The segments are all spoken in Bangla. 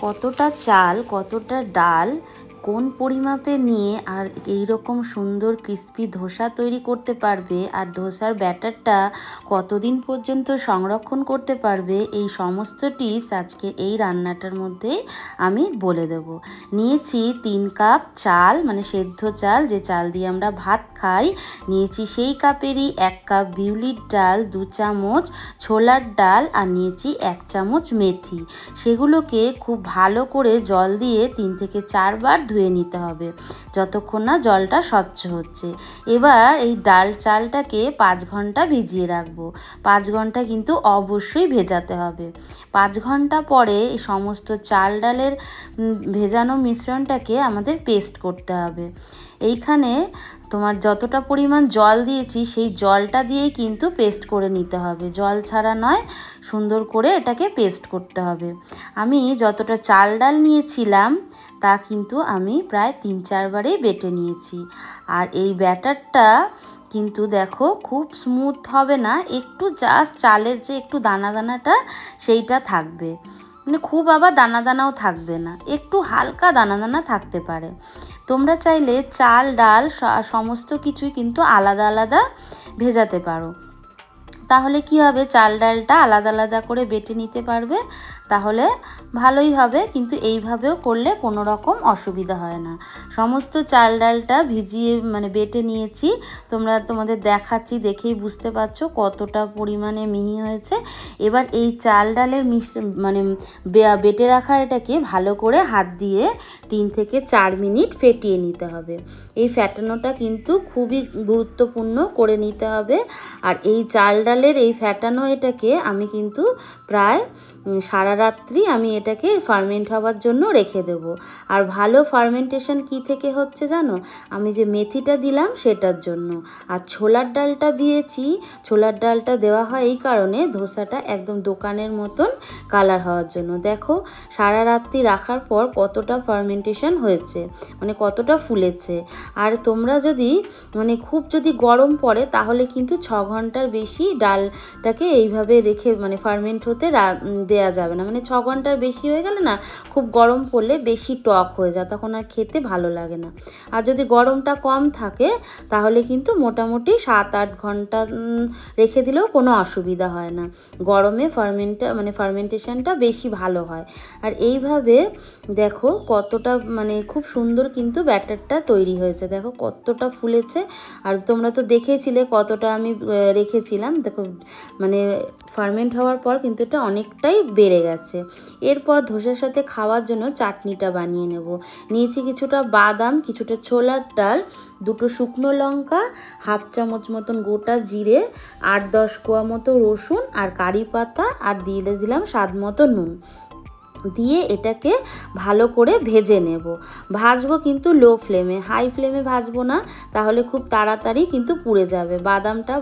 কতটা চাল কতটা ডাল কোন পরিমাপে নিয়ে আর এই রকম সুন্দর ক্রিস্পি ধোসা তৈরি করতে পারবে আর ধোসার ব্যাটারটা কতদিন পর্যন্ত সংরক্ষণ করতে পারবে, এই সমস্ত টিপস আজকে এই রান্নাটার মধ্যে আমি বলে দেব। নিয়েছি 3 কাপ চাল, মানে সেদ্ধ চাল, যে চাল দিয়ে আমরা ভাত খাই। নিয়েছি সেই কাপেরই 1 কাপ বিউলির ডাল, 2 চামচ ছোলার ডাল, আর নিয়েছি 1 চামচ মেথি। সেগুলোকে খুব ভালো করে জল দিয়ে 3 থেকে 4 বার ধুয়ে নিতে হবে যতক্ষণ না জলটা স্বচ্ছ হচ্ছে। এবার এই ডাল চালটাকে 5 ঘন্টা ভিজিয়ে রাখবো। 5 ঘন্টা কিন্তু অবশ্যই ভেজাতে হবে। 5 ঘন্টা পরে এই সমস্ত চাল ডালের ভেজানো মিশ্রণটাকে আমাদের পেস্ট করতে হবে। এইখানে তোমার যতটা পরিমাণ জল দিয়েছি সেই জলটা দিয়েই কিন্তু পেস্ট করে নিতে হবে, জল ছাড়া নয়। সুন্দর করে এটাকে পেস্ট করতে হবে। আমি যতটা চাল ডাল নিয়েছিলাম তা কিন্তু আমি প্রায় 3-4 বারেই বেটে নিয়েছি। আর এই ব্যাটারটা কিন্তু দেখো খুব স্মুথ হবে না, একটু জাস্ট চালের যে একটু দানা দানাটা সেইটা থাকবে, মানে খুব আবার দানা দানাও থাকবে না, একটু হালকা দানা দানা থাকতে পারে। তোমরা চাইলে চাল ডাল সমস্ত কিছুই কিন্তু আলাদা আলাদা ভেজাতে পারো, তাহলে কি হবে চাল ডালটা আলাদা আলাদা করে বেটে নিতে পারবে, তাহলে ভালোই হবে। কিন্তু এইভাবেও করলে কোনো রকম অসুবিধা হয় না। সমস্ত চাল ডালটা ভিজিয়ে মানে বেটে নিয়েছি, তোমাদের দেখাচ্ছি, দেখেই বুঝতে পারছো কতটা পরিমাণে মিহি হয়েছে। এবার এই চাল ডালের মানে বেটে রাখা এটাকে ভালো করে হাত দিয়ে 3 থেকে 4 মিনিট ফেটিয়ে নিতে হবে। এই ফ্যাটানোটা কিন্তু খুবই গুরুত্বপূর্ণ করে নিতে হবে। আর এই চাল ডালের এই ফ্যাটানো এটাকে আমি কিন্তু প্রায় সারা রাত্রি আমি এটাকে ফার্মেন্ট হওয়ার জন্য রেখে দেব। আর ভালো ফার্মেন্টেশন কি থেকে হচ্ছে জানো? আমি যে মেথিটা দিলাম সেটার জন্য। আর ছোলার ডালটা দিয়েছি, ছোলার ডালটা দেওয়া হয় এই কারণে ধোসাটা একদম দোকানের মতন কালার হওয়ার জন্য। দেখো সারা রাত্রি রাখার পর কতটা ফার্মেন্টেশন হয়েছে, মানে কতটা ফুলেছে। আর তোমরা যদি মানে খুব যদি গরম পড়ে তাহলে কিন্তু 6 ঘন্টার বেশি ডালটাকে এইভাবে রেখে মানে ফার্মেন্ট হতে দেয়া যাবে না। মানে 6 ঘন্টার বেশি হয়ে গেলে না খুব গরম পড়লে বেশি টক হয়ে যায়, তখন আর খেতে ভালো লাগে না। আর যদি গরমটা কম থাকে তাহলে কিন্তু মোটামুটি 7-8 ঘন্টা রেখে দিলেও কোনো অসুবিধা হয় না। গরমে ফার্মেন্টেশনটা বেশি ভালো হয়। আর এইভাবে দেখো কতটা মানে খুব সুন্দর কিন্তু ব্যাটারটা তৈরি হয়েছে, দেখো কতটা ফুলেছে। আর তোমরা তো দেখেছিলে কতটা আমি রেখেছিলাম, দেখো মানে ফার্মেন্ট হওয়ার পর কিন্তু এটা অনেকটাই বেড়ে গেছে। এরপর ধোসার সাথে খাওয়ার জন্য চাটনিটা বানিয়ে নেব। নিয়েছি কিছুটা বাদাম, কিছুটা ছোলার ডাল, 2টো শুকনো লঙ্কা, 1/2 চামচ মতন গোটা জিরে, 8-10 কোয়া মতো রসুন আর কারি পাতা, আর দিয়ে দিলাম স্বাদ মতো নুন। দিয়ে এটাকে ভালো করে ভেজে নেব। ভাজবো কিন্তু লো ফ্লেমে, হাই ফ্লেমে ভাজবো না, তাহলে খুব তাড়াতাড়ি কিন্তু পুড়ে যাবে। বাদামটা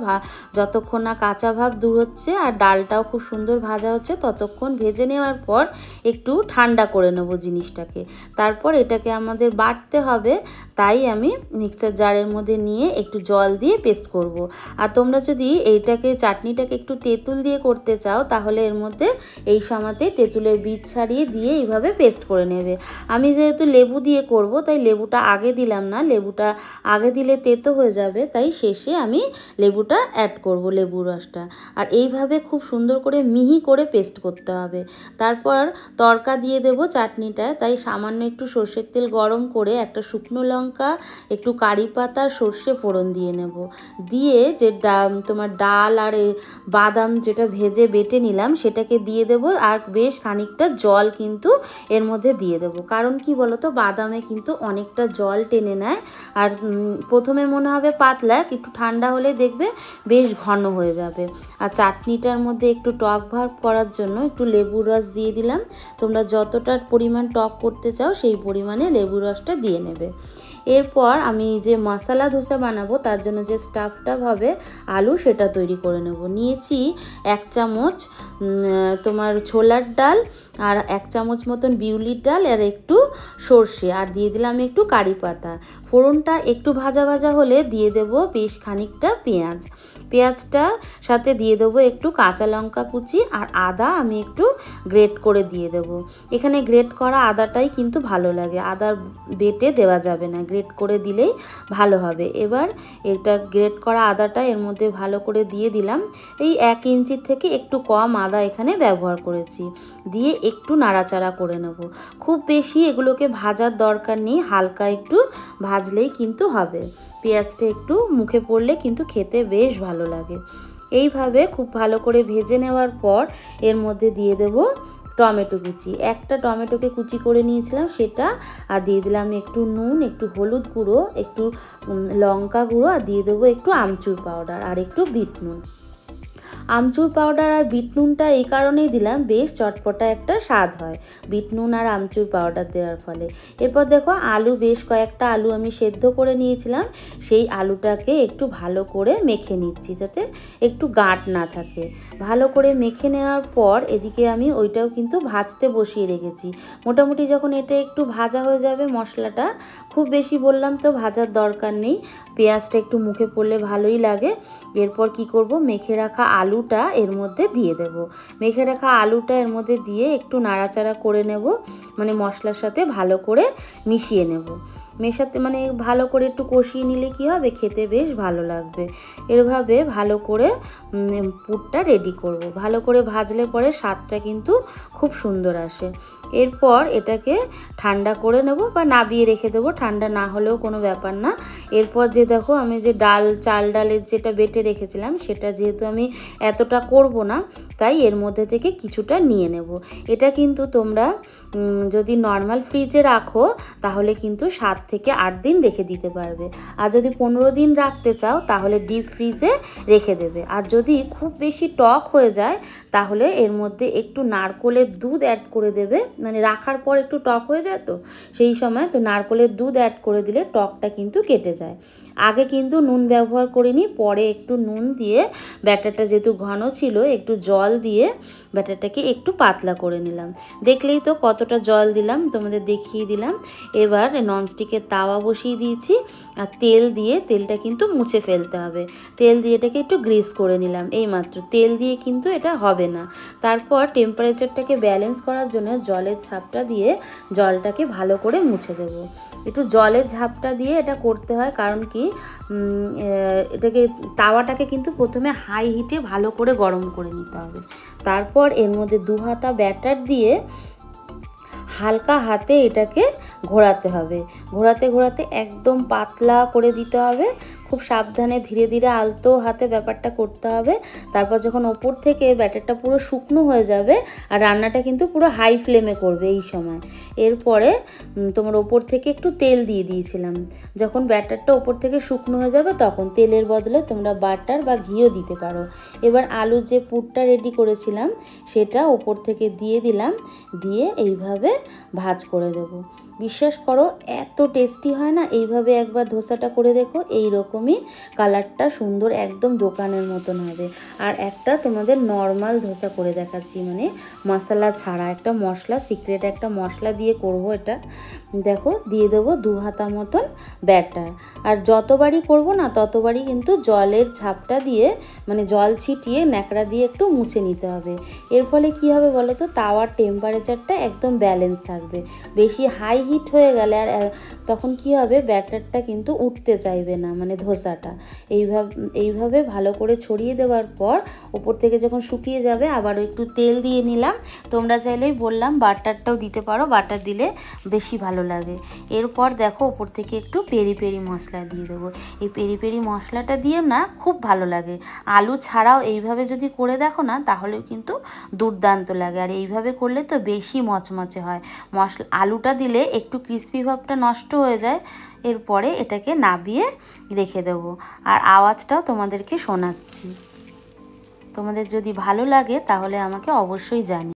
যতক্ষণ না কাঁচা ভাব দূর হচ্ছে আর ডালটাও খুব সুন্দর ভাজা হচ্ছে ততক্ষণ ভেজে নেওয়ার পর একটু ঠান্ডা করে নেব জিনিসটাকে। তারপর এটাকে আমাদের বাটতে হবে, তাই আমি মিক্সার জারের মধ্যে নিয়ে একটু জল দিয়ে পেস্ট করব। আর তোমরা যদি এইটাকে চাটনিটাকে একটু তেঁতুল দিয়ে করতে চাও তাহলে এর মধ্যে এই সময়তে তেঁতুলের বীজ দিয়ে এইভাবে পেস্ট করে নেবে। আমি যেহেতু লেবু দিয়ে করব তাই লেবুটা আগে দিলাম না, লেবুটা আগে দিলে তেতো হয়ে যাবে, তাই শেষে আমি লেবুটা অ্যাড করব, লেবুর রসটা। আর এইভাবে খুব সুন্দর করে মিহি করে পেস্ট করতে হবে। তারপর তড়কা দিয়ে দেব চাটনিটায়, তাই সামান্য একটু সর্ষের তেল গরম করে একটা শুকনো লঙ্কা, একটু কারি পাতা, সর্ষে ফোড়ন দিয়ে নেব। দিয়ে যে তোমার ডাল আর বাদাম যেটা ভেজে বেটে নিলাম সেটাকে দিয়ে দেব। আর বেশ খানিকটা জল কিন্তু এর মধ্যে দিয়ে দেবো, কারণ কি বলতো বাদামে কিন্তু অনেকটা জল টেনে নেয়। আর প্রথমে মনে হবে পাতলা, একটু ঠান্ডা হলে দেখবে বেশ ঘন হয়ে যাবে। আর চাটনিটার মধ্যে একটু টক ভাব করার জন্য একটু লেবুর রস দিয়ে দিলাম। তোমরা যতটা পরিমাণ টক করতে চাও সেই পরিমাণে লেবুর রসটা দিয়ে নেবে। এরপর আমি যে মশলা ধোসা বানাবো তার জন্য যে স্টাফটা হবে আলু সেটা তৈরি করে নেব। নিয়েছি 1 চামচ তোমার ছোলার ডাল, আর 1 চামচ মতন বিউলির ডাল, আর একটু সর্ষে, আর দিয়ে দিলাম একটু কারি পাতা। ফোড়নটা একটু ভাজা ভাজা হলে দিয়ে দেব বেশ খানিকটা পেঁয়াজ। পেঁয়াজটা সাথে দিয়ে দেবো একটু কাঁচা লঙ্কা কুচি, আর আদা আমি একটু গ্রেট করে দিয়ে দেবো। এখানে গ্রেট করা আদাটাই কিন্তু ভালো লাগে, আদা বেটে দেওয়া যাবে না, গ্রেট করে দিলেই ভালো হবে। এবার এটা গ্রেট করা আদাটা এর মধ্যে ভালো করে দিয়ে দিলাম। এই 1 ইঞ্চির থেকে একটু কম আদা এখানে ব্যবহার করেছি, দিয়ে একটু নাড়াচাড়া করে নেব। খুব বেশি এগুলোকে ভাজার দরকার নেই, হালকা একটু ভাজলেই কিন্তু হবে। পেঁয়াজটা একটু মুখে পড়লে কিন্তু খেতে বেশ ভালো লাগে। এইভাবে খুব ভালো করে ভেজে নেওয়ার পর এর মধ্যে দিয়ে দেব টমেটো কুচি। একটা টমেটোকে কুচি করে নিয়েছিলাম সেটা, আর দিয়ে দিলাম একটু নুন, একটু হলুদ গুঁড়ো, একটু লঙ্কা গুঁড়ো, আর দিয়ে দেবো একটু আমচুর পাউডার আর একটু বিট নুন। আমচুর পাউডার আর বিট নুনটা এই কারণেই দিলাম, বেশ চটপটা একটা স্বাদ হয় বিট নুন আর আমচুর পাউডার দেওয়ার ফলে। এরপর দেখো আলু, বেশ কয়েকটা আলু আমি সেদ্ধ করে নিয়েছিলাম, সেই আলুটাকে একটু ভালো করে মেখে নিচ্ছি যাতে একটু গাঁট না থাকে। ভালো করে মেখে নেওয়ার পর এদিকে আমি ওইটাও কিন্তু ভাজতে বসিয়ে রেখেছি। মোটামুটি যখন এটা একটু ভাজা হয়ে যাবে মশলাটা, খুব বেশি বললাম তো ভাজার দরকার নেই, পেঁয়াজটা একটু মুখে পড়লে ভালোই লাগে। এরপর কি করব, মেখে রাখা আলুটা এর মধ্যে দিয়ে দেব। মেখে রাখা আলুটা এর মধ্যে দিয়ে একটু নাড়াচাড়া করে নেব, মানে মশলার সাথে ভালো করে মিশিয়ে নেব। মেশাতে মানে ভালো করে একটু কষিয়ে নিলে কি হবে, খেতে বেশ ভালো লাগবে। এভাবে ভালো করে পুরটা রেডি করব। ভালো করে ভাজলে পরে স্বাদটা কিন্তু খুব সুন্দর আসে। এরপর এটাকে ঠান্ডা করে নেব বা নাবিয়ে রেখে দেবো, ঠান্ডা না হলেও কোনো ব্যাপার না। এরপর যে দেখো আমি যে চাল ডালের যেটা বেটে রেখেছিলাম, সেটা যেহেতু আমি এতটা করব না, তাই এর মধ্যে থেকে কিছুটা নিয়ে নেব। এটা কিন্তু তোমরা যদি নর্মাল ফ্রিজে রাখো তাহলে কিন্তু 7 থেকে 8 দিন রেখে দিতে পারবে, আর যদি 15 দিন রাখতে চাও তাহলে ডিপ ফ্রিজে রেখে দেবে। আর যদি খুব বেশি টক হয়ে যায় তাহলে এর মধ্যে একটু নারকেলের দুধ অ্যাড করে দেবে, মানে রাখার পর একটু টক হয়ে যায় তো সেই সময় তো নারকেলের দুধ অ্যাড করে দিলে টকটা কিন্তু কেটে যায়। আগে কিন্তু নুন ব্যবহার করিনি, পরে একটু নুন দিয়ে ব্যাটারটা যেহেতু ঘন ছিল একটু জল দিয়ে ব্যাটারটাকে একটু পাতলা করে নিলাম। দেখলেই তো কতটা জল দিলাম, তোমাদের দেখিয়ে দিলাম। এবার ননস্টিকের তাওয়া বসিয়ে দিয়েছি, আর তেল দিয়ে, তেলটা কিন্তু মুছে ফেলতে হবে, তেল দিয়ে এটাকে একটু গ্রিস করে নিলাম। এইমাত্র তেল দিয়ে কিন্তু এটা হবে না। তারপর টেম্পারেচারটাকে ব্যালেন্স করার জন্য জলের ঝাপটা দিয়ে জলটাকে ভালো করে মুছে দেব। একটু জলের ঝাপটা দিয়ে এটা করতে হয়, কারণ কি এটাকে তাওয়াটাকে কিন্তু প্রথমে হাই হিটে ভালো করে গরম করে নিতে হবে। তারপর এর মধ্যে 2 হাতা ব্যাটার দিয়ে হালকা হাতে এটাকে ঘোরাতে হবে, ঘোরাতে ঘোরাতে একদম পাতলা করে দিতে হবে। খুব সাবধানে ধীরে ধীরে আলতো হাতে ব্যাপারটা করতে হবে। তারপর যখন ওপর থেকে ব্যাটারটা পুরো শুকনো হয়ে যাবে, আর রান্নাটা কিন্তু পুরো হাই ফ্লেমে করবে এই সময়। এরপরে তোমার ওপর থেকে একটু তেল দিয়ে দিয়েছিলাম, যখন ব্যাটারটা ওপর থেকে শুকনো হয়ে যাবে তখন তেলের বদলে তোমরা বাটার বা ঘিও দিতে পারো। এবার আলুর যে পুরটা রেডি করেছিলাম সেটা ওপর থেকে দিয়ে দিলাম, দিয়ে এইভাবে ভাজ করে দেব। বিশ্বাস করো এত টেস্টি হয় না, এইভাবে একবার ধোসাটা করে দেখো, এই রকমই কালারটা সুন্দর একদম দোকানের মতন হবে। আর একটা তোমাদের নর্মাল ধোসা করে দেখাচ্ছি, মানে মশলা ছাড়া, একটা মশলা, সিক্রেট একটা মশলা দিয়ে করব এটা। দেখো দিয়ে দেবো 2 হাতা মতন ব্যাটার, আর যতবারই করব না ততবারই কিন্তু জলের ঝাপটা দিয়ে, মানে জল ছিটিয়ে ন্যাকড়া দিয়ে একটু মুছে নিতে হবে। এর ফলে কি হবে বলো তো, তাওয়ার টেম্পারেচারটা একদম ব্যালেন্স থাকবে। বেশি হাই হিট হয়ে গেলে আর তখন কি হবে, ব্যাটারটা কিন্তু উঠতে চাইবে না, মানে ধোসাটা। এইভাবে ভালো করে ছড়িয়ে দেওয়ার পর ওপর থেকে যখন শুকিয়ে যাবে আবারও একটু তেল দিয়ে নিলাম। তোমরা চাইলেই বললাম বাটারটাও দিতে পারো, বাটার দিলে বেশি ভালো লাগে। এরপর দেখো ওপর থেকে একটু পেরি পেরি মশলা দিয়ে দেবো। এই পেরি পেরি মশলাটা দিয়ে না খুব ভালো লাগে। আলু ছাড়াও এইভাবে যদি করে দেখো না তাহলেও কিন্তু দুর্দান্ত লাগে, আর এইভাবে করলে তো বেশি মচমচে হয়। আলুটা দিলে একটু ক্রিস্পি ভাবটা নষ্ট হয়ে যায়। এরপরে এটাকে নাবিয়ে রেখে দেবো, আর আওয়াজটাও তোমাদেরকে শোনাচ্ছি। তোমাদের যদি ভালো লাগে তাহলে আমাকে অবশ্যই জানিও।